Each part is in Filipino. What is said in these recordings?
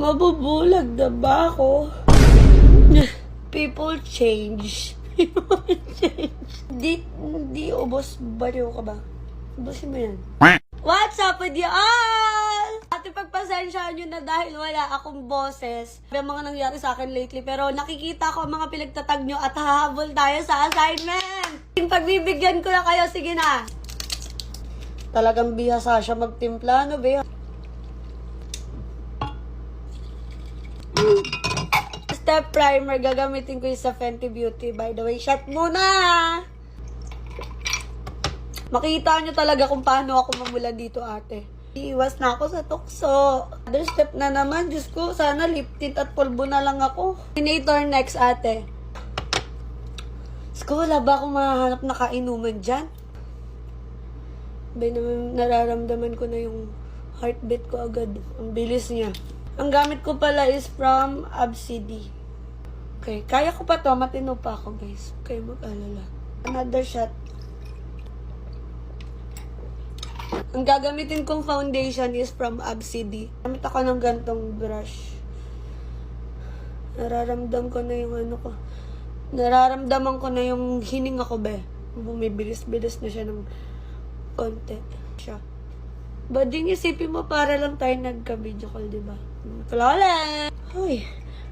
Mabubulag na ba ako? People change. People change. Di ubos baliw ka ba? Ubusin mo yan. What's up with you all? Ate, pagpasensyaan nyo na dahil wala akong boses. May mga nangyari sa akin lately, pero nakikita ko ang mga pinagtatag nyo at hahabol tayo sa assignment. Pagbibigyan ko na kayo, sige na. Talagang bihasa siya magtimpla, no be? Step primer, gagamitin ko yung sa Fenty Beauty. By the way, shot muna! Makita nyo talaga kung paano ako mamula dito, ate. Iwas na ako sa tukso. Other step na naman, Diyos ko, sana lip tint at pulbo na lang ako. Tinator next, ate. Diyos ko, wala ba akong mahanap na kainuman dyan? Bay naman, nararamdaman ko na yung heartbeat ko agad. Ang bilis niya. Ang gamit ko pala is from Absidy. Okay, kaya ko pa to. Matino pa ako, guys. Okay, mag-alala. Another shot. Ang gagamitin kong foundation is from Absidy. Gamit ako ng gantong brush. Nararamdaman ko na yung ano ko. Nararamdaman ko na yung hininga ko, be. Bumibilis-bilis na siya ng konti. Siya. Bading isipin mo para lang tayo nagka-video call, diba? Flawless! Uy,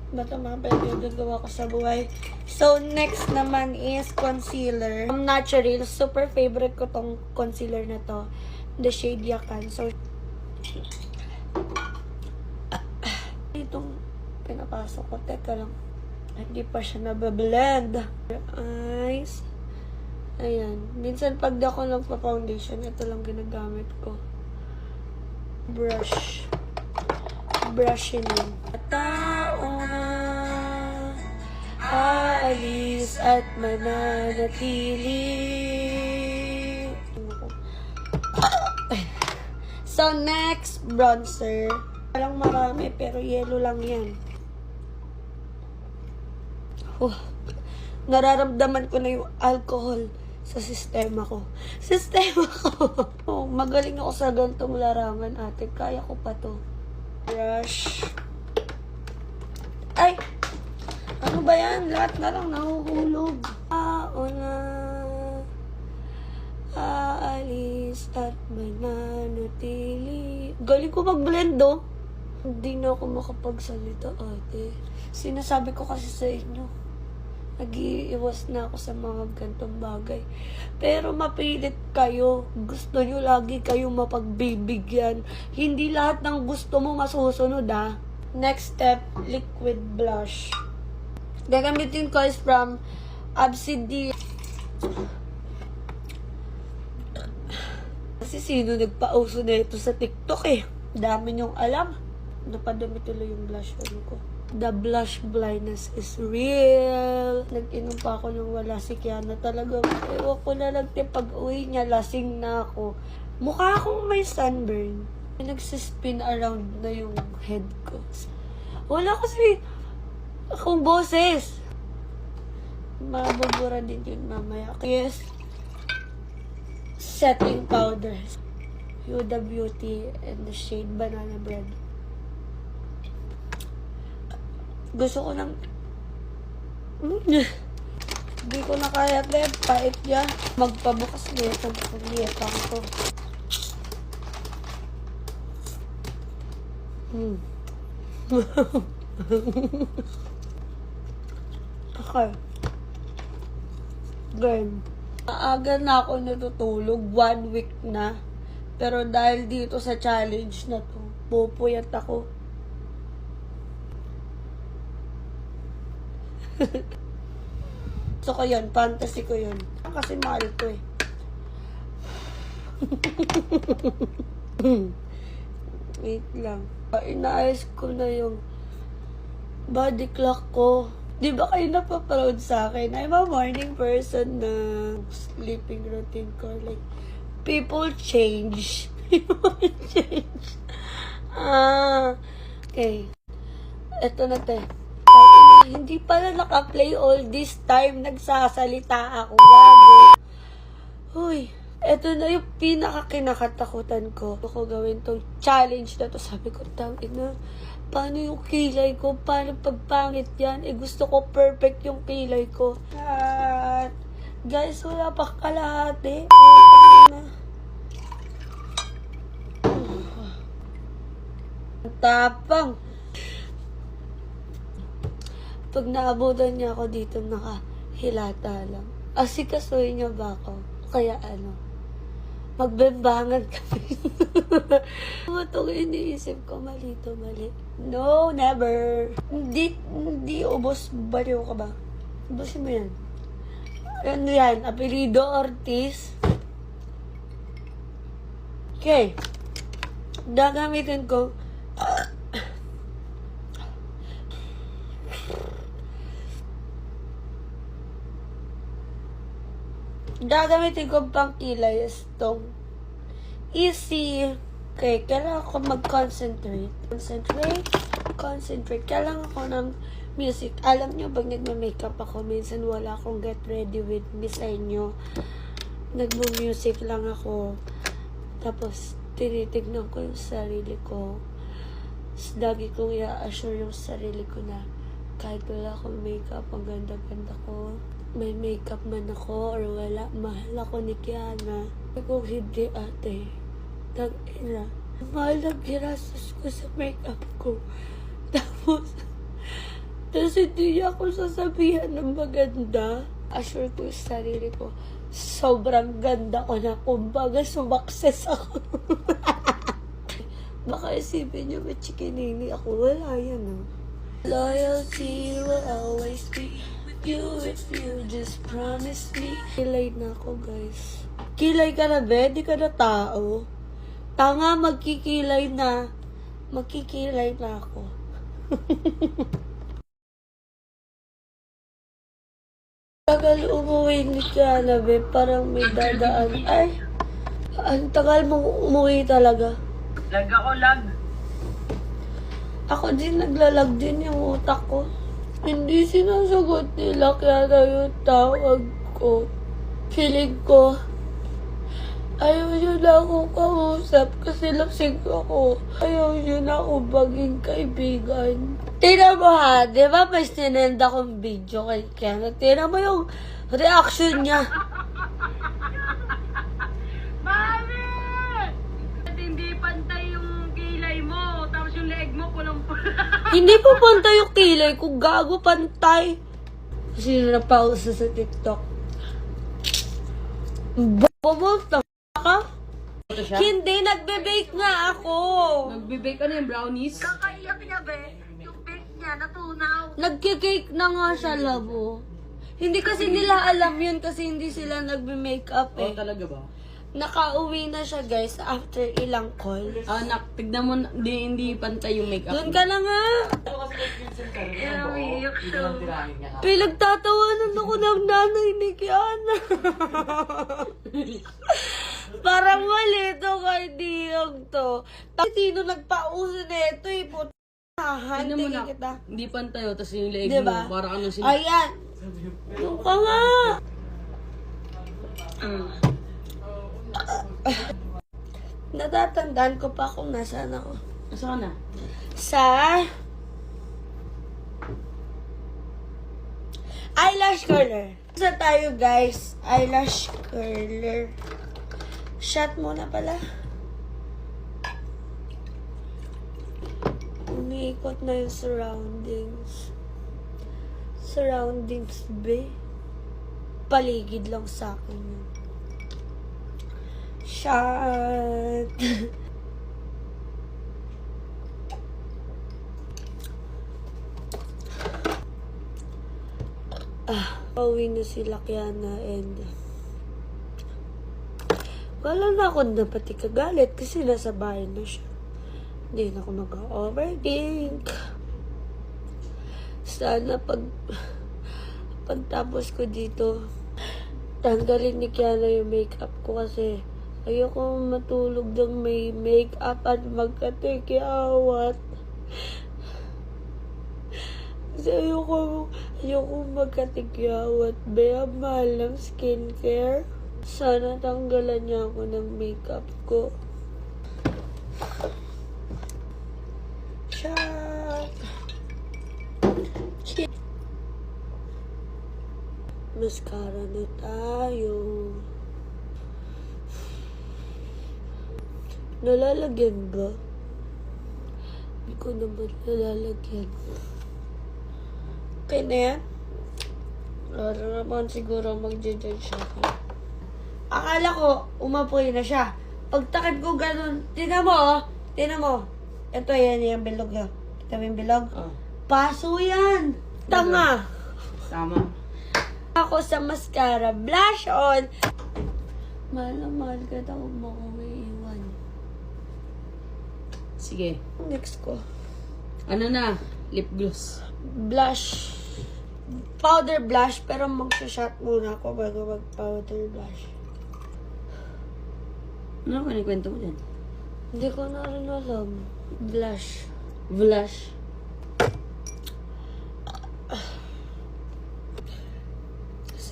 ba't ang mga pinagagawa ko sa buhay? So, next naman is concealer. Natural. Super favorite ko tong concealer na to. The shade Yakan. So, itong pinapasok ko. Teka lang. Hindi pa siya nabablend. Eyes. Ayan. Minsan pag di ako nagpa-foundation, ito lang ginagamit ko. Brush. Brushing in. Tao na aalis at mananatili. So, next, bronzer. Walang marami, pero yellow lang yan. Nararamdaman ko na yung alcohol sa sistema ko. Magaling ako sa gantong larangan, ate. Kaya ko pa to. Brush. Ay! Ano ba yan? Lahat na lang nahuhulog. Na aalis at mananatili. Galing ko mag-blend, oh. Hindi na ako makapagsalita, ate. Sinasabi ko kasi sa inyo, nag-iiwas na ako sa mga gantong bagay. Pero mapilit kayo. Gusto nyo lagi kayo mapagbibigyan. Hindi lahat ng gusto mo masusunod, ha. Next step, liquid blush. Gagamitin ko is from Absidy. Kasi sino nagpauso na ito sa TikTok, eh. Dami nyong alam. Napadami tuloy yung blush ko. The blush blindness is real. Nag-inom pa ako nung wala si Kiana. Talaga, ewan ko na lang, pag uwi niya, lasing na ako. Mukha akong may sunburn. Nagsispin around na yung head ko. Wala kasi akong boses. Mabubura din yun mamaya. Yes. Setting powder. Huda Beauty and the shade Banana Bread. Gusto ko ng hindi ko na kaya, babe. Pait niya. Magpabukas na itong pagliyetang ko. Okay. Game. Maaga na ako natutulog. 1 week na. Pero dahil dito sa challenge na to, pupuyat ako. So ko yun, fantasy ko yun. Kasi mahal ko, eh. Wait lang. Inaayos ko na yung body clock ko. Di ba kayo napaproud sa akin? I'm a morning person na sleeping routine ko. Like, people change. People change. Okay. Ito na, te. Hindi pala naka-play all this time. Nagsasalita ako. Gago. Huy. Ito na yung pinaka-kinakatakutan ko. Ako gawin tong challenge na to. Sabi ko, tangin na. Paano yung kilay ko? Paano pagpangit yan? Gusto ko perfect yung kilay ko. At, guys, wala pa kalahati. Tapang. Pag naabutan niya ako dito, nakahilata lang. Asikasuhin niya ba ako? Kaya magbembangan kami. Itong iniisip ko, mali to, mali. No, never. Hindi ubos. Baliw ka ba? Ubusin mo yan. Ano yan? Apelido Ortiz. Okay. Gagamitin ko. Gagamitin ko pang kilay is itong easy. Okay, kailangan ko mag-concentrate. Concentrate. Kailangan ko ng music. Alam nyo, pag nagma-makeup ako, minsan wala akong get ready with me sa inyo. Nagmo-music lang ako. Tapos, tinitignan ko yung sarili ko. Lagi kong i-assure yung sarili ko na kahit wala akong makeup, ang ganda-ganda ko. May makeup man ako or wala, mahal ako ni Kiana. Kung hindi, ate, tag-ina, mahal na ginastos ko sa makeup ko. Tapos hindi niya ako sasabihan ng maganda. Assure ko yung sarili ko, sobrang ganda ko na, kumbaga sumakses ako. Baka isipin niyo, may chikinini ako. Wala yan, Loyalty will always be you if you just promise me. Kilay na ako, guys. Kilay ka na, be? Di ka na tao. Tanga, magkikilay na. Magkikilay na ako. Tagal umuwi ni Kiana, be. Parang may dadaan. Ay, ang tagal mong umuwi talaga. Lag ako, lag. Ako din, naglalag din yung utak ko. Hindi sinasagot nila kaya na yung tawag ko. Feeling ko, ayaw nyo na akong kausap kasi lasing ako. Ayaw nyo na akong maging kaibigan. Tingnan mo ha, di ba may sinend akong video kay Kiana? Tingnan mo yung reaction niya. Mami! At hindi pantay yung kilay mo, tapos yung leeg mo pulang-pula. Hindi po pantay yung kilay ko. Gago, pantay. Sino na pausa sa TikTok? Bumulta ka? Hindi, nagbe-bake nga ako. Nagbe-bake ka na yung brownies? Kakaiyak niya, be. Yung bake niya, natunaw. Nagke-cake na nga siya, labo. Hindi kasi nila alam yun kasi hindi sila nagbe-makeup Oh, talaga ba? Nakauwi na siya, guys, after ilang calls. Anak, tignan mo, hindi pantay yung makeup. Doon ka na nga. Iyak siya. Pinagtatawanan ako ng nanay ni Kiana. Parang mali to kay Diyog to. Sino nagpauso na ito eh, puta. Tignan mo na, kita. hindi pantay, tapos yung leeg Diba? mo, para ka nang Ayan. Doon ka nga. Natatandaan ko pa kung nasaan ako. Asa ka na? Sa eyelash curler. Sa tayo, guys, eyelash curler. Shot muna pala. Umiikot na yung surroundings. Surroundings, be. Paligid lang sa akin yun. Shot. Pauwi na sila Kiana and wala na ako dapat ikagalit kasi nasa bahay na siya. Hindi na ako mag-overthink. Sana pagtapos ko dito, tanggalin ni Kiana yung makeup ko kasi ayoko matulog ng may makeup at magkatikyawat. Kasi ayoko magkatigyawat. Bea, mahal ng skincare. Sana tanggalan niya ako ng makeup ko. Ciao! Mascara na tayo. Nalalagyan ba? Hindi ko naman nalalagyan. Okay na yan? Para naman siguro mag-judge siya. Akala ko, umapoy na siya. Pagtakad ko ganun, tinan mo oh. Tinan mo. Ito yan, yung bilog yun. Kita mo yung bilog? Oh. Paso yan! Tanga! Tama. Ako sa mascara, blush on. Mahal na mahal ka daw mo kung iiwan. Sige. Next ko. Ano na? Lip gloss. Blush. Powder blush, pero mag-shot muna ako bago mag-powder blush. Ano ka kwento mo dyan? Hindi ko na rin alam. Blush. Blush.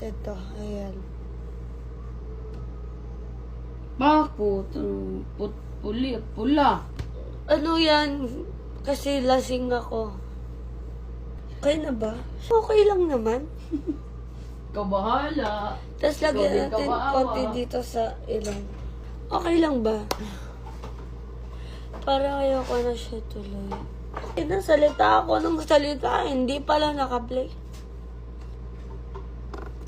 Kasi ito, ayan. Bakit? Pula. Ano yan? Kasi lasing ako. Okay na ba? Okay lang naman. Kabahala. Tapos lagyan Ikaw din natin kawawa. konti dito sa ilong. Okay lang ba? Parang ayoko na siya tuloy. Salita ako ng salita. Hindi pala naka-play.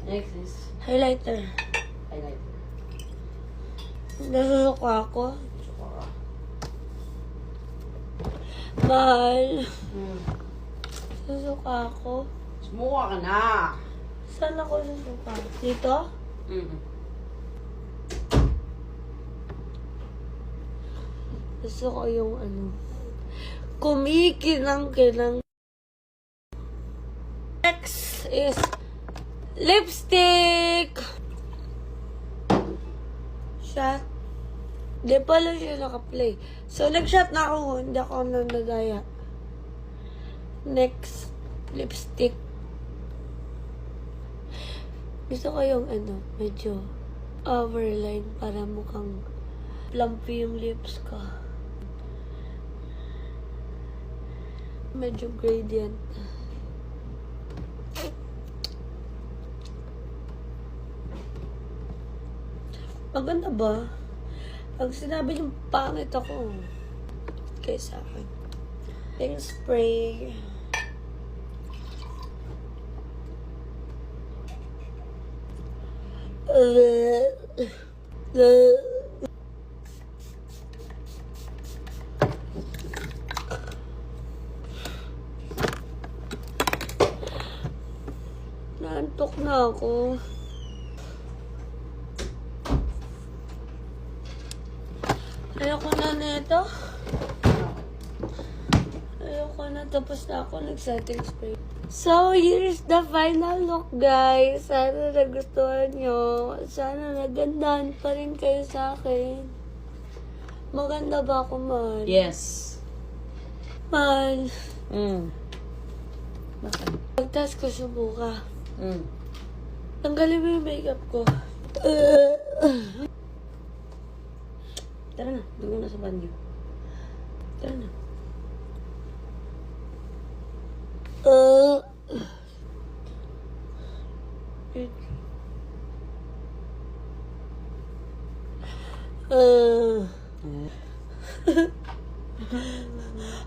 Next is Highlighter. highlight. Nasusuka ako. Mahal. Susuka ako. Sumuka ka na. Saan ako susuka? Dito? Gusto ko yung ano. Kumikinang-kinang. Next is lipstick. Shot. Di pala siya naka-play. So, nag-shot na ako. Hindi ako nanadaya. Next, lipstick. Gusto ko yung ano, medyo overline para mukhang plumpy yung lips ko. Medyo gradient. Maganda ba? Pag sinabi yung pangit ako, kaya sa akin. Pink spray. Naantok na ako. Ayoko na nito. Ayoko na. Tapos na ako nag-setting spray. So, here's the final look, guys. Sana nagustuhan nyo. Sana nagandahan pa rin kayo sa akin. Maganda ba ako, mahal? Yes. Mahal. Bakit? Pagtas ko subuka. Mm. Tanggalin mo yung makeup ko. Tara na, dugo na sa banyo. Tara na.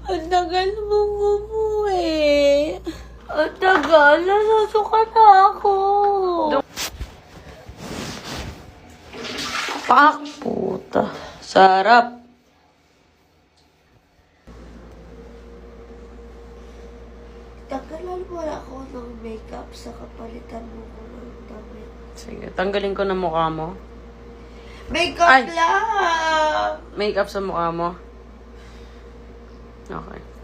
Ang tagal mong umuwi. Ang tagal. Nasusuka na ako. Pak! Puta. Sarap. Tagalan mo ako ng makeup sa kapalitan mo ko ng damit. Sige, tanggalin ko na mukha mo. Makeup Ay! lang! Makeup sa mukha mo. Okay.